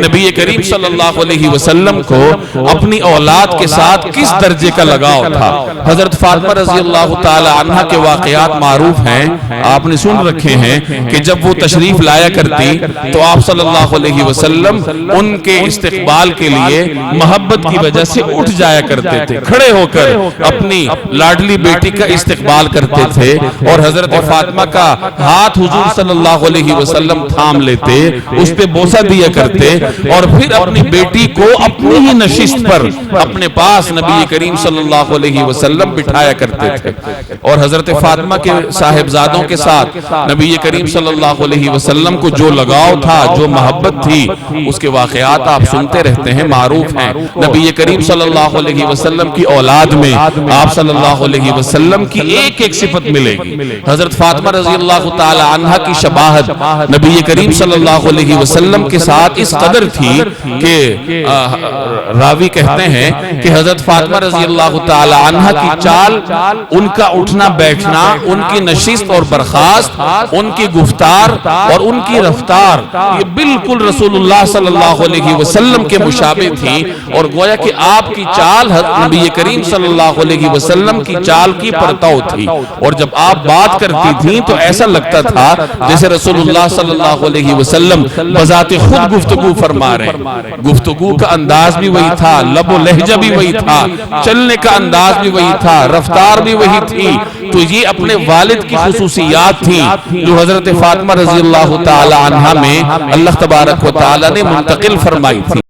نبی کریم صلی اللہ علیہ وسلم کو اپنی اولاد کے ساتھ کس درجے کا لگاؤ تھا۔ حضرت فاطمہ رضی اللہ تعالی عنہ کے واقعات معروف ہیں، آپ نے سن رکھے ہیں کہ جب وہ تشریف لایا کرتی تو آپ صلی اللہ علیہ وسلم ان کے استقبال کے لیے محبت کی وجہ سے اٹھ جایا کرتے تھے، کھڑے ہو کر اپنی لاڈلی بیٹی کا استقبال کرتے تھے، اور حضرت فاطمہ کا ہاتھ حضور صلی اللہ علیہ وسلم تھام لیتے، اس پہ بوسہ دیا کرتے، اور پھر اپنی بیٹی کو اپنی ہی نشست پر اپنے پاس نبی کریم صلی اللہ علیہ وسلم بٹھایا کرتے تھے۔ اور حضرت فاطمہ کے صاحبزادوں کے ساتھ نبی کریم صلی اللہ علیہ وسلم کو جو لگاؤ تھا، جو محبت تھی، اس کے واقعات آپ سنتے رہتے ہیں، معروف ہیں۔ نبی کریم صلی اللہ علیہ وسلم کی اولاد میں آپ صلی اللہ علیہ وسلم کی ایک ایک صفت ملے گی۔ حضرت فاطمہ رضی اللہ تعالی عنہ کی شباہت نبی کریم صلی اللہ علیہ وسلم کے ساتھ اس قدر تھی کہ راوی کہتے ہیں کہ حضرت فاطمہ رضی اللہ تعالی عنہ کی چال، ان کا اٹھنا بیٹھنا، ان کی نشست اور برخاست، ان کی گفتار اور ان کی رفتار، یہ بالکل رسول اللہ صلی اللہ علیہ وسلم کے مشابہ تھی، اور گویا کہ آپ کی چال نبی کریم صلی اللہ علیہ وسلم کی چال کی پرتو تھی، اور جب آپ بات کرتی تھیں تو ایسا لگتا تھا جیسے رسول اللہ صلی اللہ علیہ وسلم بذات خود گفتگو فرما رہے ہیں۔ گفتگو کا انداز بھی وہی تھا، لب و لہجہ بھی وہی تھا، چلنے کا انداز بھی وہی تھا، رفتار بھی وہی تھی۔ تو یہ اپنے والد کی خصوصیات تھی جو حضرت فاطمہ رضی اللہ تعالی عنہ میں اللہ تبارک و تعالی نے منتقل فرمائی تھی۔